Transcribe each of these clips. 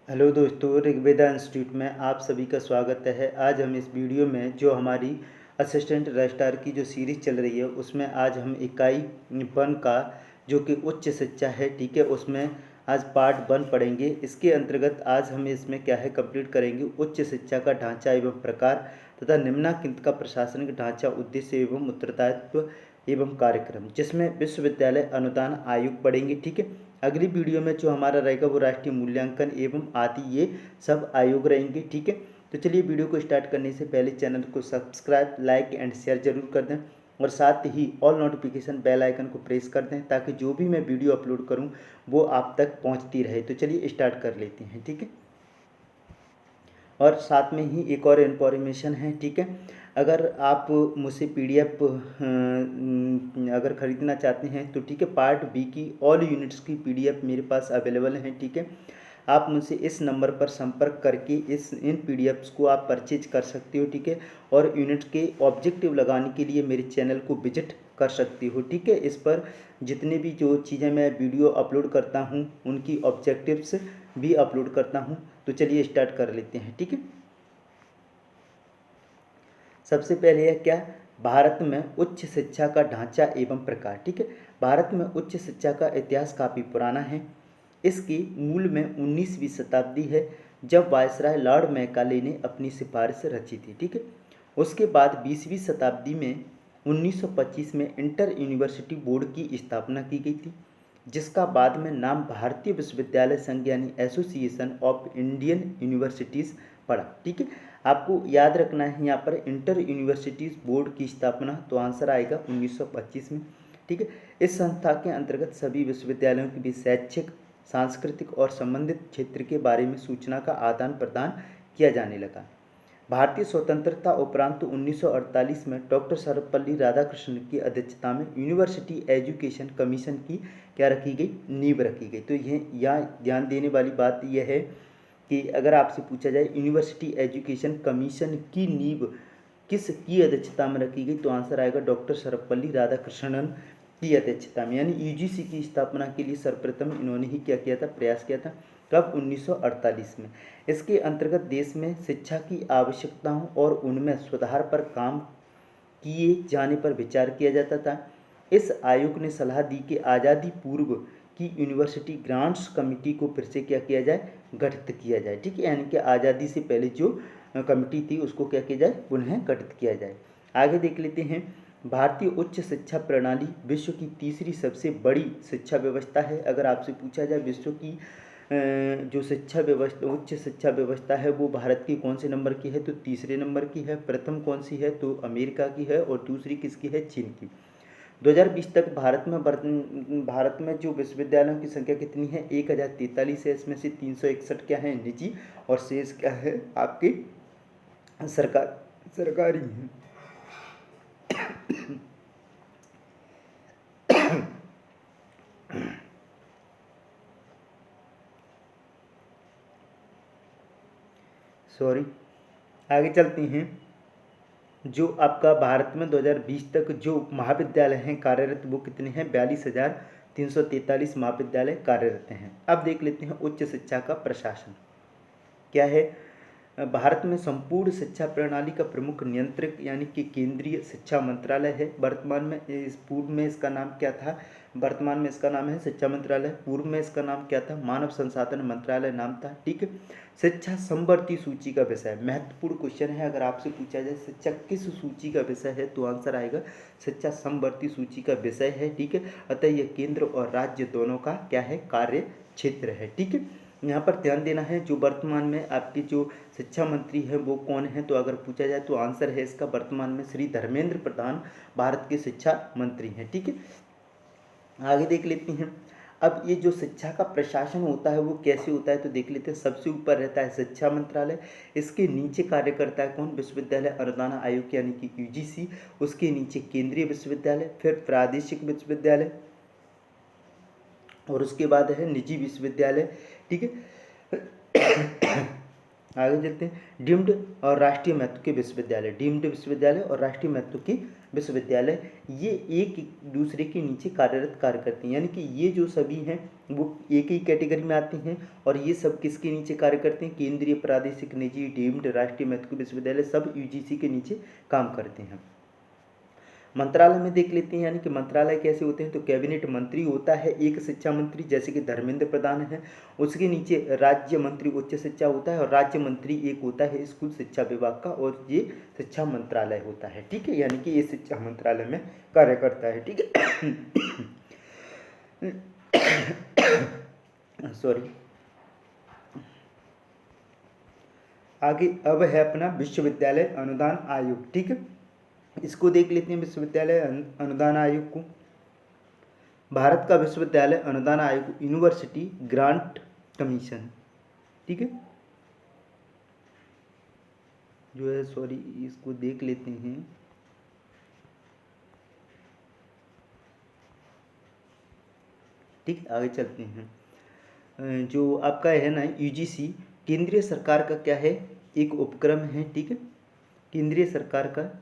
Hello दोस्तों, Rigveda institute में आप सभी का स्वागत है। आज हम इस वीडियो में जो हमारी असिस्टेंट रजिस्ट्रार की जो सीरीज़ चल रही है उसमें आज हम इकाई 1 का जो कि उच्च शिक्षा है, ठीक है, उसमें आज पार्ट 1 पढ़ेंगे। इसके अंतर्गत आज हम इसमें क्या है कंप्लीट करेंगे उच्च शिक्षा का ढांचा एवं प्रकार तथा निम्नलिखित का प्रशासनिक ढांचा, उद्देश्य एवं उत्तरदायित्व एवं कार्यक्रम, जिसमें विश्वविद्यालय अनुदान आयोग पढ़ेंगे, ठीक है। अगली वीडियो में जो हमारा रहेगा वो राष्ट्रीय मूल्यांकन एवं आदि ये सब आयोग रहेंगे, ठीक है। तो चलिए वीडियो को स्टार्ट करने से पहले चैनल को सब्सक्राइब, लाइक एंड शेयर जरूर कर दें और साथ ही ऑल नोटिफिकेशन बेल आइकन को प्रेस कर दें ताकि जो भी मैं वीडियो अपलोड करूं वो आप तक पहुंचती रहे। तो चलिए स्टार्ट कर लेते हैं, ठीक है। और साथ में ही एक और इन्फॉर्मेशन है, ठीक है। अगर आप मुझसे पीडीएफ अगर ख़रीदना चाहते हैं तो ठीक है, पार्ट बी की ऑल यूनिट्स की पीडीएफ मेरे पास अवेलेबल है, ठीक है। आप मुझसे इस नंबर पर संपर्क करके इन पीडीएफ्स को आप परचेज कर सकते हो, ठीक है। और यूनिट के ऑब्जेक्टिव लगाने के लिए मेरे चैनल को विजिट कर सकती हो, ठीक है। इस पर जितने भी जो चीज़ें मैं वीडियो अपलोड करता हूँ उनकी ऑब्जेक्टिव्स भी अपलोड करता हूँ। तो चलिए स्टार्ट कर लेते हैं, ठीक है। सबसे पहले है क्या, भारत में उच्च शिक्षा का ढांचा एवं प्रकार, ठीक है। भारत में उच्च शिक्षा का इतिहास काफ़ी पुराना है। इसकी मूल में 19वीं शताब्दी है, जब वायसराय लॉर्ड मैकाले ने अपनी सिफारिश रची थी, ठीक है। उसके बाद 20वीं शताब्दी में 1925 में इंटर यूनिवर्सिटी बोर्ड की स्थापना की गई थी, जिसका बाद में नाम भारतीय विश्वविद्यालय संघ यानी एसोसिएशन ऑफ इंडियन यूनिवर्सिटीज़ पड़ा, ठीक है। आपको याद रखना है यहाँ पर इंटर यूनिवर्सिटीज़ बोर्ड की स्थापना, तो आंसर आएगा 1925 में, ठीक है। इस संस्था के अंतर्गत सभी विश्वविद्यालयों के बीच शैक्षिक, सांस्कृतिक और संबंधित क्षेत्र के बारे में सूचना का आदान प्रदान किया जाने लगा। भारतीय स्वतंत्रता उपरांत 1948 में डॉक्टर सर्वपल्ली राधाकृष्णन की अध्यक्षता में यूनिवर्सिटी एजुकेशन कमीशन की क्या रखी गई, नींव रखी गई। तो यह यहाँ ध्यान देने वाली बात यह है कि अगर आपसे पूछा जाए यूनिवर्सिटी एजुकेशन कमीशन की नींव किस की अध्यक्षता में रखी गई, तो आंसर आएगा डॉक्टर सर्वपल्ली राधाकृष्णन की अध्यक्षता में, यानी यूजीसी की स्थापना के लिए सर्वप्रथम इन्होंने ही क्या किया था, प्रयास किया था। कब, 1948 में। इसके अंतर्गत देश में शिक्षा की आवश्यकताओं और उनमें सुधार पर काम किए जाने पर विचार किया जाता था। इस आयोग ने सलाह दी कि आज़ादी पूर्व की यूनिवर्सिटी ग्रांट्स कमेटी को फिर से क्या किया जाए, गठित किया जाए, ठीक है। यानी कि आज़ादी से पहले जो कमेटी थी उसको क्या किया जाए, पुनः गठित किया जाए। आगे देख लेते हैं। भारतीय उच्च शिक्षा प्रणाली विश्व की तीसरी सबसे बड़ी शिक्षा व्यवस्था है। अगर आपसे पूछा जाए विश्व की जो शिक्षा व्यवस्था, उच्च शिक्षा व्यवस्था है वो भारत की कौन से नंबर की है, तो तीसरे नंबर की है। प्रथम कौन सी है, तो अमेरिका की है, और दूसरी किसकी है, चीन की। 2020 तक भारत में जो विश्वविद्यालयों की संख्या कितनी है, 1043 है। इसमें से 361 क्या है, निजी, और शेष क्या है, आपके सरकारी हैं। सॉरी, आगे चलते हैं। जो आपका भारत में 2020 तक जो महाविद्यालय हैं कार्यरत वो कितने हैं, 42,343 महाविद्यालय कार्यरत हैं। अब देख लेते हैं उच्च शिक्षा का प्रशासन क्या है। भारत में संपूर्ण शिक्षा प्रणाली का प्रमुख नियंत्रक यानी कि केंद्रीय शिक्षा मंत्रालय है। वर्तमान में पूर्व में इसका नाम क्या था, वर्तमान में इसका नाम है शिक्षा मंत्रालय। पूर्व में इसका नाम क्या था, मानव संसाधन मंत्रालय नाम था, ठीक है। शिक्षा समवर्ती सूची का विषय, महत्वपूर्ण क्वेश्चन है। अगर आपसे पूछा जाए शिक्षा किस सूची का विषय है, तो आंसर आएगा शिक्षा समवर्ती सूची का विषय है, ठीक है। अतः यह केंद्र और राज्य दोनों का क्या है, कार्य क्षेत्र है, ठीक है। यहाँ पर ध्यान देना है जो वर्तमान में आपकी जो शिक्षा मंत्री है वो कौन है, तो अगर पूछा जाए तो आंसर है इसका वर्तमान में श्री धर्मेंद्र प्रधान भारत के शिक्षा मंत्री हैं, ठीक है। आगे देख लेते हैं। अब ये जो शिक्षा का प्रशासन होता है वो कैसे होता है, तो देख लेते हैं। सबसे ऊपर रहता है शिक्षा मंत्रालय, इसके नीचे कार्य करता है कौन, विश्वविद्यालय अनुदान आयोग यानी कि यूजीसी, उसके नीचे केंद्रीय विश्वविद्यालय, फिर प्रादेशिक विश्वविद्यालय, और उसके बाद है निजी विश्वविद्यालय, ठीक है। आगे चलते हैं। डीम्ड और राष्ट्रीय महत्व के विश्वविद्यालय, डीम्ड विश्वविद्यालय और राष्ट्रीय महत्व के विश्वविद्यालय ये एक दूसरे के नीचे कार्यरत कार्य करते हैं, यानी कि ये जो सभी हैं वो एक ही कैटेगरी में आते हैं और ये सब किसके नीचे कार्य करते हैं? केंद्रीय, प्रादेशिक, निजी, डीम्ड, राष्ट्रीय महत्व के विश्वविद्यालय सब यूजीसी के नीचे काम करते हैं। मंत्रालय में देख लेते हैं, यानी कि मंत्रालय कैसे होते हैं? तो कैबिनेट मंत्री होता है एक शिक्षा मंत्री, जैसे कि धर्मेंद्र प्रधान है। उसके नीचे राज्य मंत्री उच्च शिक्षा होता है और राज्य मंत्री एक होता है स्कूल शिक्षा विभाग का, और ये शिक्षा मंत्रालय होता है। ठीक है, यानी कि ये शिक्षा मंत्रालय में कार्य करता है। ठीक है सॉरी। आगे अब है अपना विश्वविद्यालय अनुदान आयोग। ठीक है, इसको देख लेते हैं। विश्वविद्यालय अनुदान आयोग को, भारत का विश्वविद्यालय अनुदान आयोग यूनिवर्सिटी ग्रांट कमीशन, ठीक है, जो है सॉरी इसको देख लेते हैं। ठीक, आगे चलते हैं। जो आपका है ना यूजीसी, केंद्रीय सरकार का क्या है? एक उपक्रम है। ठीक है, केंद्रीय सरकार का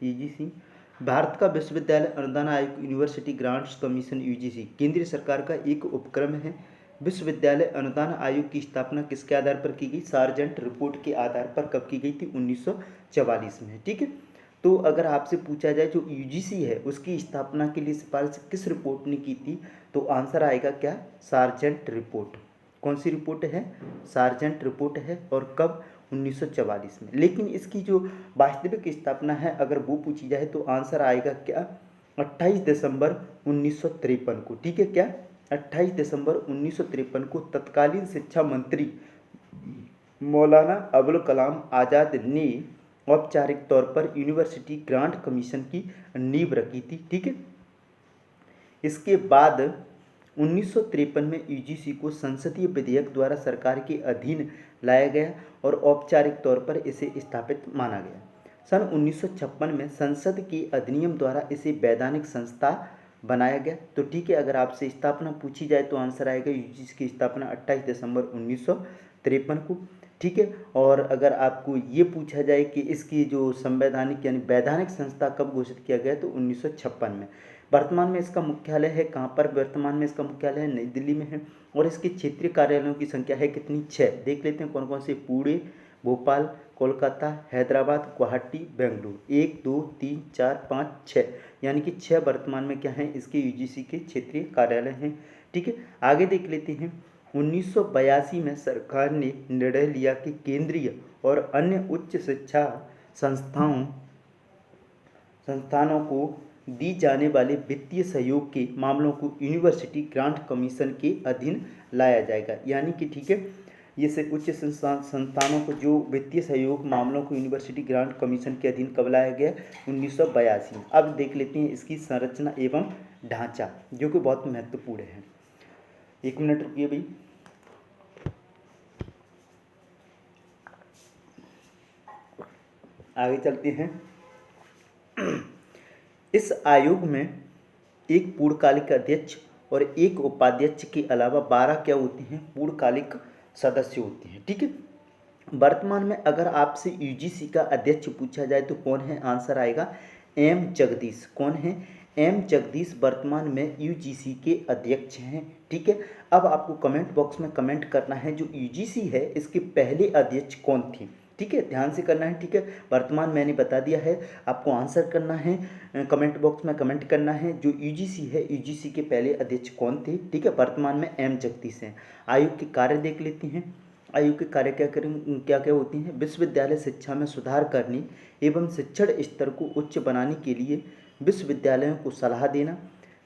यूजीसी, भारत का विश्वविद्यालय अनुदान आयोग यूनिवर्सिटी ग्रांट्स कमीशन यूजीसी केंद्रीय सरकार का एक उपक्रम है। विश्वविद्यालय अनुदान आयोग की स्थापना किसके आधार पर की गई? सार्जेंट रिपोर्ट के आधार पर कब की गई थी? 1944 में। ठीक है, तो अगर आपसे पूछा जाए जो यूजीसी है उसकी स्थापना के लिए सिफारिश किस रिपोर्ट ने की थी, तो आंसर आएगा क्या? Sergeant report. कौन सी रिपोर्ट है? सार्जेंट रिपोर्ट है। और कब? 1944 में। लेकिन इसकी जो वास्तविक स्थापना है अगर वो पूछी जाए तो आंसर आएगा क्या? 28 दिसंबर 1953 को। ठीक है, क्या? 28 दिसंबर 1953 को तत्कालीन शिक्षा मंत्री मौलाना अबुल कलाम आज़ाद ने औपचारिक तौर पर यूनिवर्सिटी ग्रांट कमीशन की नींव रखी थी। ठीक है, इसके बाद 1953 में यूजीसी को संसदीय विधेयक द्वारा सरकार के अधीन लाया गया और औपचारिक तौर पर इसे स्थापित माना गया। सन 1956 में संसद के अधिनियम द्वारा इसे वैधानिक संस्था बनाया गया। तो ठीक है, अगर आपसे स्थापना पूछी जाए तो आंसर आएगा यूजीसी की स्थापना 28 दिसंबर 1953 को। ठीक है, और अगर आपको ये पूछा जाए कि इसकी जो संवैधानिक यानी वैधानिक संस्था कब घोषित किया गया, तो 1956 में। वर्तमान में इसका मुख्यालय है कहाँ पर? वर्तमान में इसका मुख्यालय नई दिल्ली में है और इसके क्षेत्रीय कार्यालयों की संख्या है कितनी? 6। देख लेते हैं कौन कौन से। पुणे, भोपाल, कोलकाता, हैदराबाद, गुवाहाटी, बेंगलुरु। 1 2 3 4 5 6, यानी कि 6 वर्तमान में क्या हैं? इसके यूजीसी के क्षेत्रीय कार्यालय हैं। ठीक है, आगे देख लेते हैं। 1982 में सरकार ने निर्णय लिया कि केंद्रीय और अन्य उच्च शिक्षा संस्थानों को दी जाने वाले वित्तीय सहयोग के मामलों को यूनिवर्सिटी ग्रांट कमीशन के अधीन लाया जाएगा। यानी कि ठीक है, ये से उच्च संस्थानों को जो वित्तीय सहयोग मामलों को यूनिवर्सिटी ग्रांट कमीशन के अधीन कब लाया गया? 1982 में। अब देख लेते हैं इसकी संरचना एवं ढांचा, जो कि बहुत महत्वपूर्ण है। 1 मिनट रुकिए भाई। आगे चलते हैं। इस आयोग में एक पूर्णकालिक अध्यक्ष और एक उपाध्यक्ष के अलावा 12 क्या होते हैं? पूर्णकालिक सदस्य होते हैं। ठीक है, वर्तमान में अगर आपसे यूजीसी का अध्यक्ष पूछा जाए तो कौन है? आंसर आएगा एम जगदीश। कौन है? एम जगदीश वर्तमान में यूजीसी के अध्यक्ष हैं। ठीक है, अब आपको कमेंट बॉक्स में कमेंट करना है जो यूजीसी है इसके पहले अध्यक्ष कौन थी। ठीक है, ध्यान से करना है। ठीक है, वर्तमान मैंने बता दिया है, आपको आंसर करना है, कमेंट बॉक्स में कमेंट करना है जो यूजीसी है यूजीसी के पहले अध्यक्ष कौन थे। ठीक है, वर्तमान में एम जगदीश हैं। आयोग के कार्य देख लेते हैं। आयोग के कार्य क्या क्या होती हैं? विश्वविद्यालय शिक्षा में सुधार करने एवं शिक्षण स्तर को उच्च बनाने के लिए विश्वविद्यालयों को सलाह देना,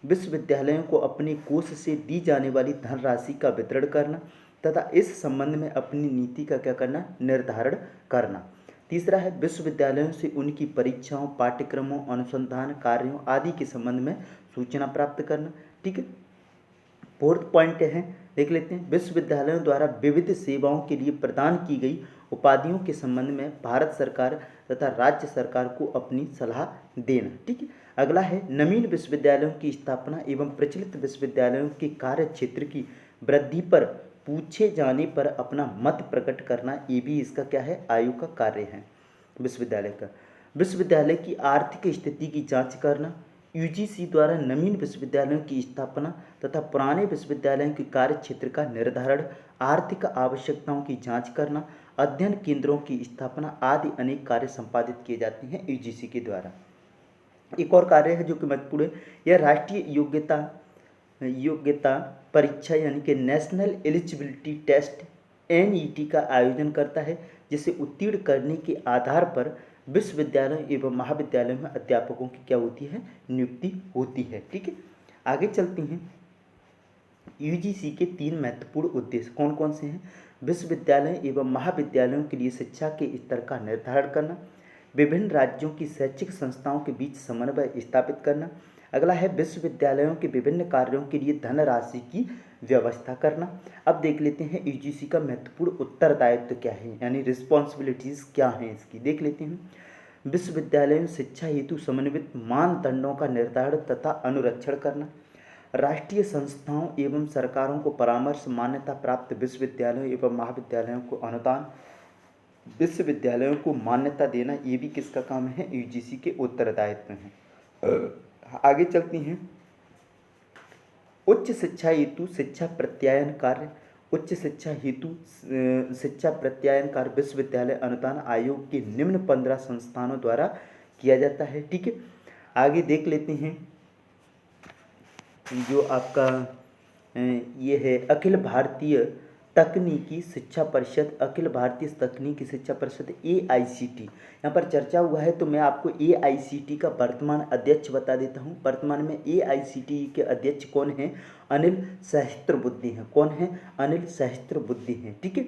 विश्वविद्यालयों को अपने कोष से दी जाने वाली धनराशि का वितरण करना तथा इस संबंध में अपनी नीति का क्या करना? निर्धारण करना। तीसरा है विश्वविद्यालयों से उनकी परीक्षाओं, पाठ्यक्रमों, अनुसंधान कार्यों आदि के संबंध में सूचना प्राप्त करना। ठीक है, 4th पॉइंट है, देख लेते हैं। विश्वविद्यालयों द्वारा विविध सेवाओं के लिए प्रदान की गई उपाधियों के संबंध में भारत सरकार तथा राज्य सरकार को अपनी सलाह देना। ठीक है, अगला है नवीन विश्वविद्यालयों की स्थापना एवं प्रचलित विश्वविद्यालयों के कार्य क्षेत्र की वृद्धि पर पूछे जाने पर अपना मत प्रकट करना, ये भी इसका क्या है, आयोग का कार्य है विश्वविद्यालय का। विश्वविद्यालय की आर्थिक स्थिति की जांच करना, यूजीसी द्वारा नवीन विश्वविद्यालयों की स्थापना तथा पुराने विश्वविद्यालयों के कार्य क्षेत्र का निर्धारण, आर्थिक आवश्यकताओं की जांच करना, अध्ययन केंद्रों की स्थापना आदि अनेक कार्य संपादित किए जाते हैं यूजीसी के द्वारा। एक और कार्य है जो कि महत्वपूर्ण है, यह राष्ट्रीय योग्यता परीक्षा यानी कि नेशनल एलिजिबिलिटी टेस्ट एनईटी का आयोजन करता है, जिसे उत्तीर्ण करने के आधार पर विश्वविद्यालयों एवं महाविद्यालयों में अध्यापकों की क्या होती है, नियुक्ति होती है। ठीक है, आगे चलते हैं। यूजीसी के 3 महत्वपूर्ण उद्देश्य कौन कौन से हैं? विश्वविद्यालय एवं महाविद्यालयों के लिए शिक्षा के स्तर का निर्धारण करना, विभिन्न राज्यों की शैक्षिक संस्थाओं के बीच समन्वय स्थापित करना, अगला है विश्वविद्यालयों के विभिन्न कार्यों के लिए धनराशि की व्यवस्था करना। अब देख लेते हैं यूजीसी का महत्वपूर्ण उत्तरदायित्व क्या है, यानी रिस्पॉन्सिबिलिटीज़ क्या हैं इसकी, देख लेते हैं। विश्वविद्यालयों शिक्षा हेतु समन्वित मानदंडों का निर्धारण तथा अनुरक्षण करना, राष्ट्रीय संस्थाओं एवं सरकारों को परामर्श, मान्यता प्राप्त विश्वविद्यालयों एवं महाविद्यालयों को अनुदान, विश्वविद्यालयों को मान्यता देना, ये भी किसका काम है, यूजीसी के उत्तरदायित्व हैं। आगे चलती हैं। उच्च शिक्षा हेतु शिक्षा प्रत्यायन कार्य, उच्च शिक्षा हेतु शिक्षा प्रत्यायन कार्य विश्वविद्यालय अनुदान आयोग के निम्न 15 संस्थानों द्वारा किया जाता है। ठीक है, आगे देख लेते हैं जो आपका ये है अखिल भारतीय तकनीकी शिक्षा परिषद, अखिल भारतीय तकनीकी शिक्षा परिषद AICT, यहाँ पर चर्चा हुआ है तो मैं आपको AICT का वर्तमान अध्यक्ष बता देता हूँ। वर्तमान में AICT के अध्यक्ष कौन हैं, अनिल सहस्त्रबुद्धे हैं। कौन है, अनिल सहस्त्रबुद्धे हैं। ठीक है,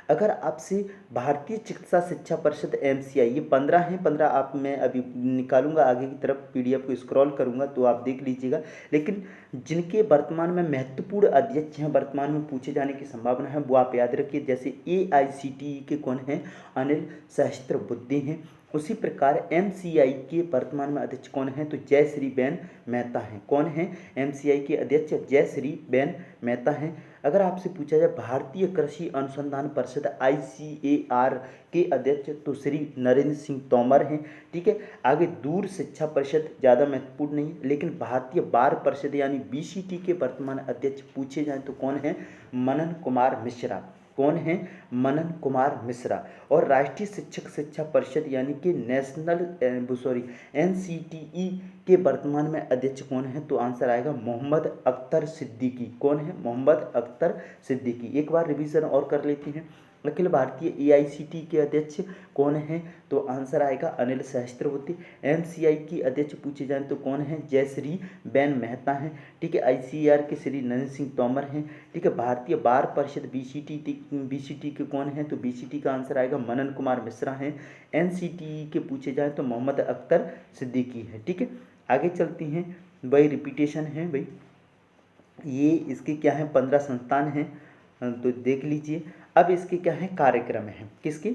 अगर आपसे भारतीय चिकित्सा शिक्षा परिषद MCI, ये 15 हैं, 15 आप मैं अभी निकालूंगा आगे की तरफ, PDF को स्क्रॉल करूंगा तो आप देख लीजिएगा। लेकिन जिनके वर्तमान में महत्वपूर्ण अध्यक्ष हैं, वर्तमान में पूछे जाने की संभावना है, वो आप याद रखिए। जैसे AICTE के कौन हैं, अनिल सहस्त्रबुद्धे हैं। उसी प्रकार MCI के वर्तमान में अध्यक्ष कौन हैं, तो जयश्रीबेन मेहता हैं। कौन हैं, MCI के अध्यक्ष जयश्रीबेन मेहता हैं। अगर आपसे पूछा जाए भारतीय कृषि अनुसंधान परिषद ICAR के अध्यक्ष तो श्री नरेंद्र सिंह तोमर हैं। ठीक है, आगे दूर शिक्षा परिषद ज़्यादा महत्वपूर्ण नहीं है, लेकिन भारतीय बार परिषद यानी BCT के वर्तमान अध्यक्ष पूछे जाएं तो कौन है, मनन कुमार मिश्रा। कौन है, मनन कुमार मिश्रा। और राष्ट्रीय शिक्षक शिक्षा परिषद यानी कि NCTE के वर्तमान में अध्यक्ष कौन है, तो आंसर आएगा मोहम्मद अख्तर सिद्दीकी। कौन है, मोहम्मद अख्तर सिद्दीकी। एक बार रिवीजन और कर लेते हैं। अखिल भारतीय AICT के अध्यक्ष कौन है, तो आंसर आएगा अनिल सहस्त्रबुद्धे। MCI की अध्यक्ष पूछे जाएं तो कौन है, जयश्रीबेन मेहता हैं। ठीक है, ICAR के श्री नरेंद्र सिंह तोमर हैं। ठीक है, भारतीय बार परिषद BCT के कौन है, तो BCT का आंसर आएगा मनन कुमार मिश्रा हैं। NCTE के पूछे जाएं तो मोहम्मद अख्तर सिद्दीकी है। ठीक है, आगे चलती हैं। भाई रिपीटेशन है भाई, ये इसके क्या है, 15 संस्थान हैं तो देख लीजिए। अब इसके क्या है, कार्यक्रम है किसके,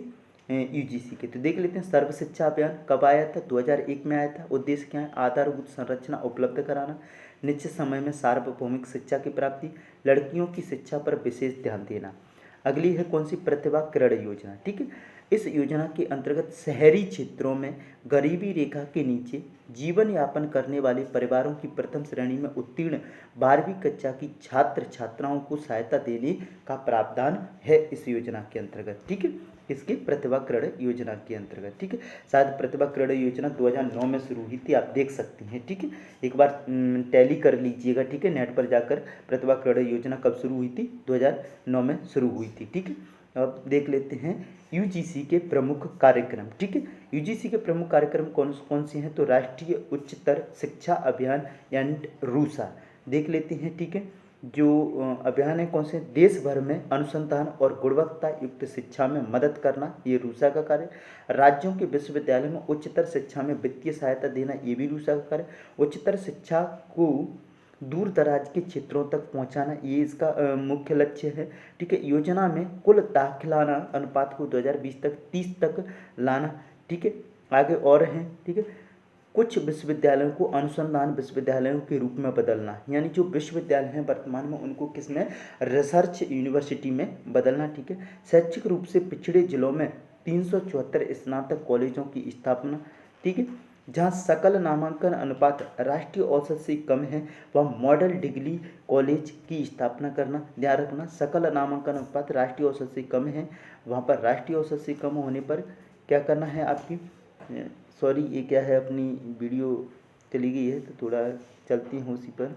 यूजीसी के, तो देख लेते हैं। सर्व शिक्षा अभियान कब आया था, 2001 में आया था। उद्देश्य क्या है, आधारभूत संरचना उपलब्ध कराना, निश्चित समय में सार्वभौमिक शिक्षा की प्राप्ति, लड़कियों की शिक्षा पर विशेष ध्यान देना। अगली है कौन सी, प्रतिभा किरण योजना। ठीक है, इस योजना के अंतर्गत शहरी क्षेत्रों में गरीबी रेखा के नीचे जीवन यापन करने वाले परिवारों की प्रथम श्रेणी में उत्तीर्ण 12वीं कक्षा की छात्र छात्राओं को सहायता देने का प्रावधान है इस योजना के अंतर्गत। ठीक है, इसकी प्रतिभा किरण योजना के अंतर्गत। ठीक है, शायद प्रतिभा किरण योजना 2009 में शुरू हुई थी, आप देख सकते हैं। ठीक है, एक बार टैली कर लीजिएगा। ठीक है, नेट पर जाकर प्रतिभा किरण योजना कब शुरू हुई थी, 2009 में शुरू हुई थी। ठीक है, अब देख लेते हैं यूजीसी के प्रमुख कार्यक्रम। ठीक है, यूजीसी के प्रमुख कार्यक्रम कौन कौन से हैं, तो राष्ट्रीय उच्चतर शिक्षा अभियान यानी रूसा देख लेते हैं। ठीक है, जो अभियान है कौन से, देश भर में अनुसंधान और गुणवत्ता युक्त शिक्षा में मदद करना, ये रूसा का कार्य। राज्यों के विश्वविद्यालयों में उच्चतर शिक्षा में वित्तीय सहायता देना, ये भी रूसा का कार्य। उच्चतर शिक्षा को दूर दराज के क्षेत्रों तक पहुंचाना, ये इसका मुख्य लक्ष्य है। ठीक है, योजना में कुल दाखिलाना अनुपात को 2020 तक 30 तक लाना। ठीक है, आगे और हैं। ठीक है, कुछ विश्वविद्यालयों को अनुसंधान विश्वविद्यालयों के रूप में बदलना, यानी जो विश्वविद्यालय हैं वर्तमान में उनको किस में, रिसर्च यूनिवर्सिटी में बदलना। ठीक है। शैक्षिक रूप से पिछड़े जिलों में 374 स्नातक कॉलेजों की स्थापना। ठीक है। जहाँ सकल नामांकन अनुपात राष्ट्रीय औसत से कम है वह मॉडल डिग्री कॉलेज की स्थापना करना। ध्यान रखना, सकल नामांकन अनुपात राष्ट्रीय औसत से कम है, वहाँ पर राष्ट्रीय औसत से कम होने पर क्या करना है आपकी, सॉरी ये क्या है, अपनी वीडियो चली गई है तो थोड़ा चलती हूँ उसी पर।